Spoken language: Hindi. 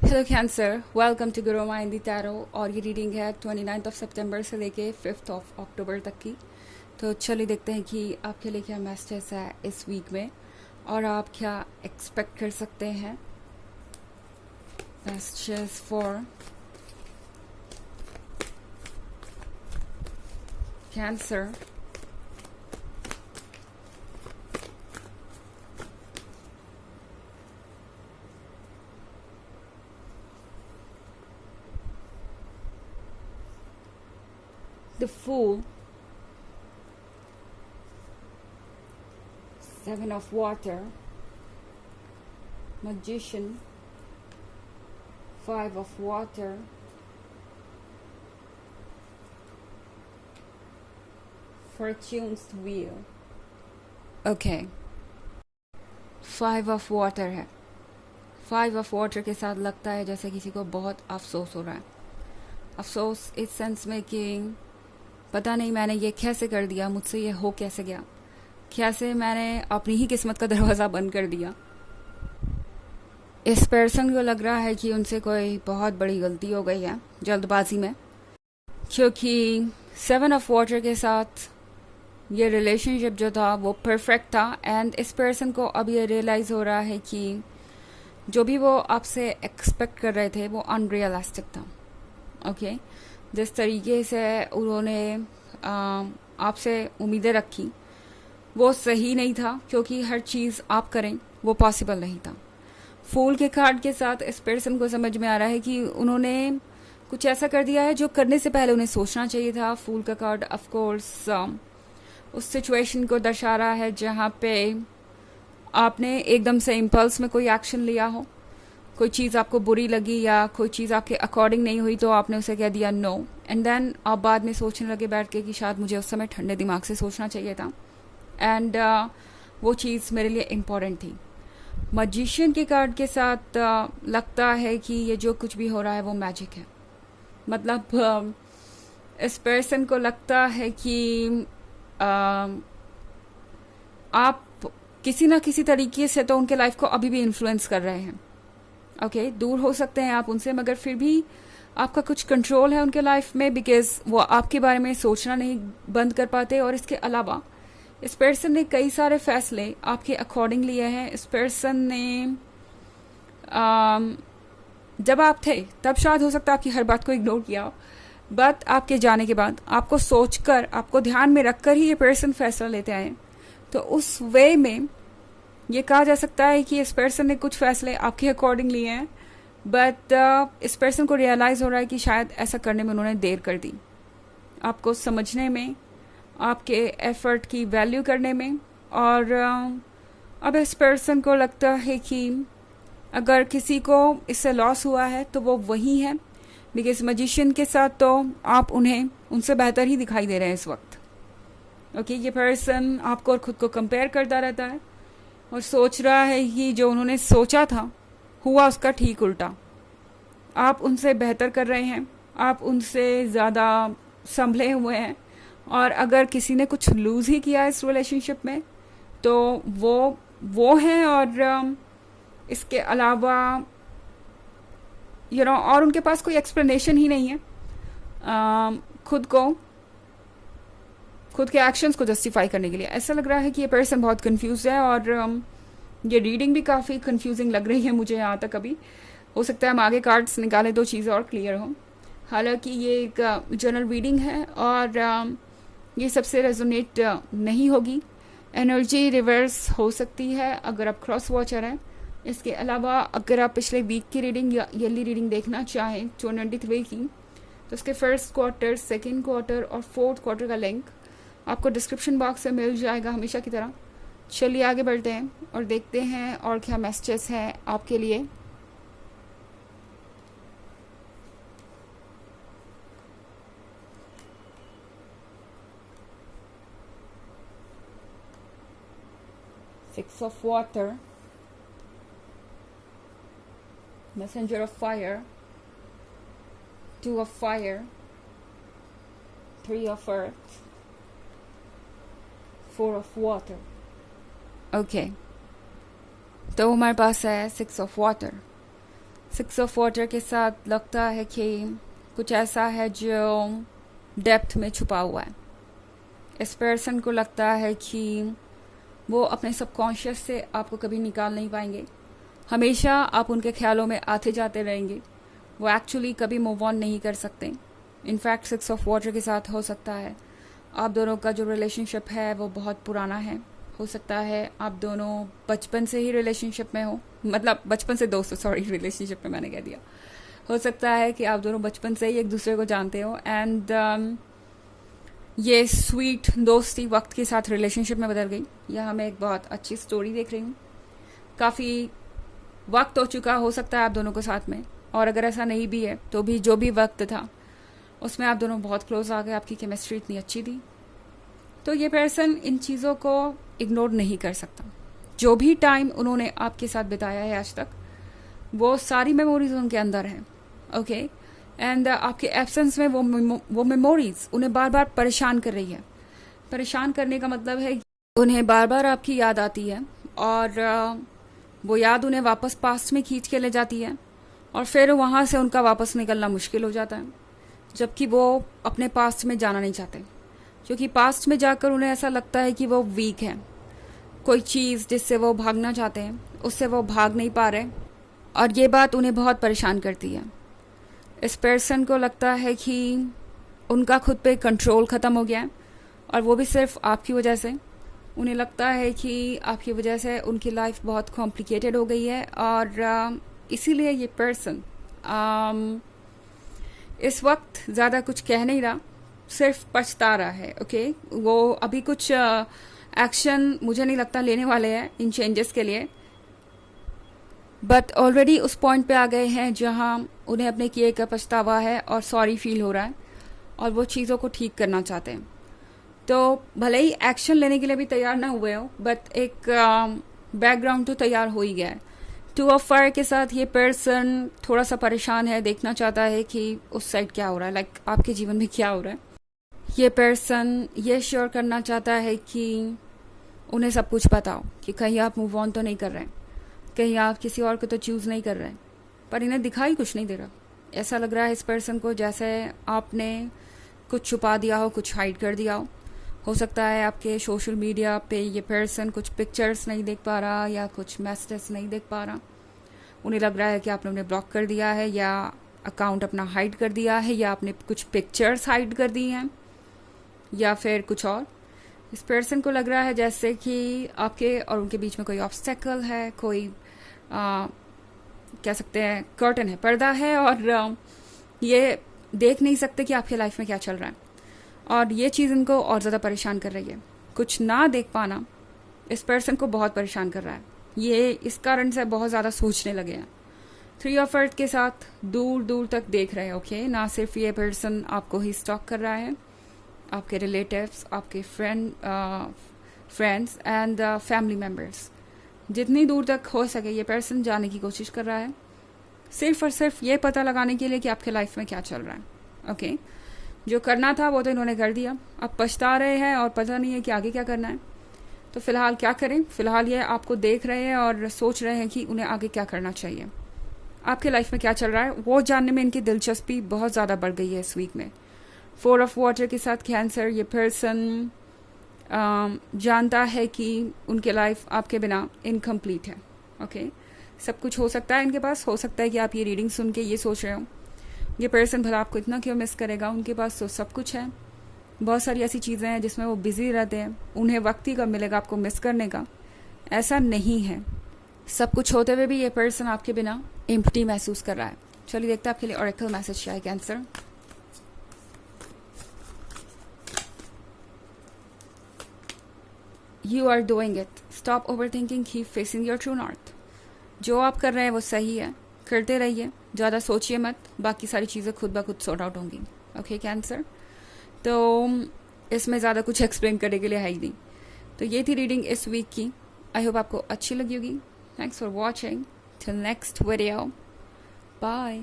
Hello cancer, welcome to Guru माइंदी tarot. और ये रीडिंग है 29 सितंबर से लेके 5 अक्टूबर तक की। तो चलिए देखते हैं कि आपके लिए क्या मैसेज है इस वीक में और आप क्या एक्सपेक्ट कर सकते हैं। Messages for cancer. The fool, 7 of water, magician, 5 of water, fortune's wheel। Okay, 5 of water है। 5 ऑफ वाटर के साथ लगता है जैसे किसी को बहुत अफसोस हो रहा है। अफसोस इस सेंस में कि पता नहीं मैंने ये कैसे कर दिया, मुझसे ये हो कैसे गया, कैसे मैंने अपनी ही किस्मत का दरवाज़ा बंद कर दिया। इस पर्सन को लग रहा है कि उनसे कोई बहुत बड़ी गलती हो गई है जल्दबाजी में, क्योंकि 7 ऑफ वाटर के साथ ये रिलेशनशिप जो था वो परफेक्ट था। एंड इस पर्सन को अब ये रियलाइज़ हो रहा है कि जो भी वो आपसे एक्सपेक्ट कर रहे थे वो अनरियलिस्टिक था। ओके, जिस तरीके से उन्होंने आपसे उम्मीदें रखी वो सही नहीं था, क्योंकि हर चीज़ आप करें वो पॉसिबल नहीं था। फूल के कार्ड के साथ इस पर्सन को समझ में आ रहा है कि उन्होंने कुछ ऐसा कर दिया है जो करने से पहले उन्हें सोचना चाहिए था। फूल का कार्ड ऑफ कोर्स उस सिचुएशन को दर्शा रहा है जहाँ पे आपने एकदम से इम्पल्स में कोई एक्शन लिया हो, कोई चीज़ आपको बुरी लगी या कोई चीज़ आपके अकॉर्डिंग नहीं हुई तो आपने उसे कह दिया नो, एंड देन आप बाद में सोचने लगे बैठ के कि शायद मुझे उस समय ठंडे दिमाग से सोचना चाहिए था, एंड वो चीज़ मेरे लिए इम्पॉर्टेंट थी। मजिशियन के कार्ड के साथ लगता है कि ये जो कुछ भी हो रहा है वो मैजिक है। मतलब इस पर्सन को लगता है कि आप किसी ना किसी तरीके से तो उनके लाइफ को अभी भी इन्फ्लुएंस कर रहे हैं। ओके, दूर हो सकते हैं आप उनसे, मगर फिर भी आपका कुछ कंट्रोल है उनके लाइफ में, बिकॉज वो आपके बारे में सोचना नहीं बंद कर पाते। और इसके अलावा इस पर्सन ने कई सारे फैसले आपके अकॉर्डिंग लिए हैं। इस पर्सन ने जब आप थे तब शायद हो सकता है आपकी हर बात को इग्नोर किया, बट आपके जाने के बाद आपको सोचकर, आपको ध्यान में रखकर ही ये पर्सन फैसला लेते आए। तो उस वे में ये कहा जा सकता है कि इस पर्सन ने कुछ फैसले आपके अकॉर्डिंग लिए हैं, बट इस पर्सन को रियलाइज़ हो रहा है कि शायद ऐसा करने में उन्होंने देर कर दी, आपको समझने में, आपके एफर्ट की वैल्यू करने में। और अब इस पर्सन को लगता है कि अगर किसी को इससे लॉस हुआ है तो वो वही है, बिकॉज मजिशियन के साथ तो आप उन्हें उनसे बेहतर ही दिखाई दे रहे हैं इस वक्त। ओके, ये पर्सन आपको और खुद को कंपेयर करता रहता है और सोच रहा है कि जो उन्होंने सोचा था हुआ उसका ठीक उल्टा। आप उनसे बेहतर कर रहे हैं, आप उनसे ज़्यादा संभले हुए हैं, और अगर किसी ने कुछ लूज़ ही किया इस रिलेशनशिप में तो वो हैं। और इसके अलावा और उनके पास कोई एक्सप्लेनेशन ही नहीं है खुद के एक्शंस को जस्टिफाई करने के लिए। ऐसा लग रहा है कि ये पर्सन बहुत कंफ्यूज है, और ये रीडिंग भी काफ़ी कंफ्यूजिंग लग रही है मुझे यहाँ तक। अभी हो सकता है हम आगे कार्ड्स निकालें तो चीज़ें और क्लियर हों। हालांकि ये एक जनरल रीडिंग है और ये सबसे रेजोनेट नहीं होगी। एनर्जी रिवर्स हो सकती है अगर आप क्रॉस वॉचर हैं। इसके अलावा अगर आप पिछले वीक की रीडिंग या ईयरली रीडिंग देखना चाहें 2023 की, तो उसके फर्स्ट क्वार्टर, सेकेंड क्वार्टर और फोर्थ क्वार्टर का लिंक आपको डिस्क्रिप्शन बॉक्स में मिल जाएगा हमेशा की तरह। चलिए आगे बढ़ते हैं और देखते हैं और क्या मैसेजेस हैं आपके लिए। Six of water, messenger of fire, 2 of fire, 3 of earth, 4 of water। Okay, तो हमारे पास है 6 of water। 6 ऑफ वाटर के साथ लगता है कि कुछ ऐसा है जो डेप्थ में छुपा हुआ है। इस पर्सन को लगता है कि वो अपने सबकॉन्शियस से आपको कभी निकाल नहीं पाएंगे, हमेशा आप उनके ख्यालों में आते जाते रहेंगे। वो एक्चुअली कभी मूव ऑन नहीं कर सकते। इनफैक्ट 6 ऑफ वाटर के साथ हो सकता है आप दोनों का जो रिलेशनशिप है वो बहुत पुराना है। हो सकता है आप दोनों बचपन से ही रिलेशनशिप में हो, मतलब बचपन से दोस्त, सॉरी रिलेशनशिप में मैंने कह दिया। हो सकता है कि आप दोनों बचपन से ही एक दूसरे को जानते हो एंड ये स्वीट दोस्ती वक्त के साथ रिलेशनशिप में बदल गई। यह मैं एक बहुत अच्छी स्टोरी देख रही हूँ। काफ़ी वक्त हो चुका हो सकता है आप दोनों को साथ में, और अगर ऐसा नहीं भी है तो भी जो भी वक्त था उसमें आप दोनों बहुत क्लोज आ गए, आपकी केमिस्ट्री इतनी अच्छी थी। तो ये पर्सन इन चीज़ों को इग्नोर नहीं कर सकता। जो भी टाइम उन्होंने आपके साथ बिताया है आज तक, वो सारी मेमोरीज उनके अंदर हैं। ओके एंड आपके एब्सेंस में वो मेमोरीज उन्हें बार बार परेशान कर रही है। परेशान करने का मतलब है उन्हें बार बार आपकी याद आती है और वो याद उन्हें वापस पास्ट में खींच के ले जाती है और फिर वहाँ से उनका वापस निकलना मुश्किल हो जाता है, जबकि वो अपने पास्ट में जाना नहीं चाहते, क्योंकि पास्ट में जाकर उन्हें ऐसा लगता है कि वो वीक है। कोई चीज़ जिससे वो भागना चाहते हैं उससे वो भाग नहीं पा रहे, और ये बात उन्हें बहुत परेशान करती है। इस पर्सन को लगता है कि उनका खुद पे कंट्रोल ख़त्म हो गया है, और वो भी सिर्फ आपकी वजह से। उन्हें लगता है कि आपकी वजह से उनकी लाइफ बहुत कॉम्प्लिकेटेड हो गई है, और इसीलिए ये पर्सन इस वक्त ज़्यादा कुछ कह नहीं रहा, सिर्फ पछता रहा है। ओके वो अभी कुछ एक्शन मुझे नहीं लगता लेने वाले हैं इन चेंजेस के लिए, बट ऑलरेडी उस पॉइंट पे आ गए हैं जहां उन्हें अपने किए का पछतावा है और सॉरी फील हो रहा है, और वो चीज़ों को ठीक करना चाहते हैं। तो भले ही एक्शन लेने के लिए भी तैयार ना हुए हो, बट एक बैकग्राउंड तो तैयार हो ही गया है। 2 ऑफ फायर के साथ ये पर्सन थोड़ा सा परेशान है, देखना चाहता है कि उस साइड क्या हो रहा है, लाइक आपके जीवन में क्या हो रहा है। ये पर्सन ये श्योर करना चाहता है कि उन्हें सब कुछ पता हो कि कहीं आप मूव ऑन तो नहीं कर रहे हैं, कहीं आप किसी और को तो चूज़ नहीं कर रहे हैं, पर इन्हें दिखाई कुछ नहीं दे रहा। ऐसा लग रहा है इस पर्सन को जैसे आपने कुछ छुपा दिया हो, कुछ हाइड कर दिया हो सकता है आपके सोशल मीडिया पे ये पर्सन कुछ पिक्चर्स नहीं देख पा रहा या कुछ मैसेजेस नहीं देख पा रहा। उन्हें लग रहा है कि आपने उन्हें ब्लॉक कर दिया है, या अकाउंट अपना हाइड कर दिया है, या आपने कुछ पिक्चर्स हाइड कर दी हैं, या फिर कुछ और। इस पर्सन को लग रहा है जैसे कि आपके और उनके बीच में कोई ऑब्स्टेकल है, कोई कह सकते हैं कर्टन है, पर्दा है, और ये देख नहीं सकते कि आपके लाइफ में क्या चल रहा है, और ये चीज़ इनको और ज़्यादा परेशान कर रही है। कुछ ना देख पाना इस पर्सन को बहुत परेशान कर रहा है। ये इस कारण से बहुत ज़्यादा सोचने लगे हैं। 3 ऑफ अर्थ के साथ दूर दूर तक देख रहे हैं। ओके ना सिर्फ ये पर्सन आपको ही स्टॉक कर रहा है, आपके रिलेटिव्स, आपके फ्रेंड्स एंड फैमिली मेम्बर्स, जितनी दूर तक हो सके ये पर्सन जाने की कोशिश कर रहा है, सिर्फ और सिर्फ ये पता लगाने के लिए कि आपके लाइफ में क्या चल रहा है। ओके जो करना था वो तो इन्होंने कर दिया, अब पछता रहे हैं और पता नहीं है कि आगे क्या करना है। तो फिलहाल क्या करें, फिलहाल ये आपको देख रहे हैं और सोच रहे हैं कि उन्हें आगे क्या करना चाहिए, आपके लाइफ में क्या चल रहा है वो जानने में इनकी दिलचस्पी बहुत ज़्यादा बढ़ गई है इस वीक में। 4 ऑफ वाटर के साथ कैंसर, ये पर्सन जानता है कि उनके लाइफ आपके बिना इनकम्प्लीट है। ओके सब कुछ हो सकता है इनके पास, हो सकता है कि आप ये रीडिंग सुन के ये सोच रहे हो ये पर्सन भला आपको इतना क्यों मिस करेगा, उनके पास तो सब कुछ है। बहुत सारी ऐसी चीज़ें हैं जिसमें वो बिजी रहते हैं, उन्हें वक्त ही कब मिलेगा आपको मिस करने का, ऐसा नहीं है। सब कुछ होते हुए भी ये पर्सन आपके बिना एम्प्टी महसूस कर रहा है। चलिए देखते हैं आपके लिए ऑरेकल मैसेज क्या है cancer. You are doing it, stop over thinking, keep facing your true north. जो आप कर रहे हैं वो सही है, करते रहिए, ज़्यादा सोचिए मत, बाकी सारी चीज़ें खुद ब खुद सॉर्ट आउट होंगी। ओके कैंसर, तो इसमें ज़्यादा कुछ एक्सप्लेन करने के लिए है ही नहीं। तो ये थी रीडिंग इस वीक की, आई होप आपको अच्छी लगी होगी। Thanks for watching, till next video, bye.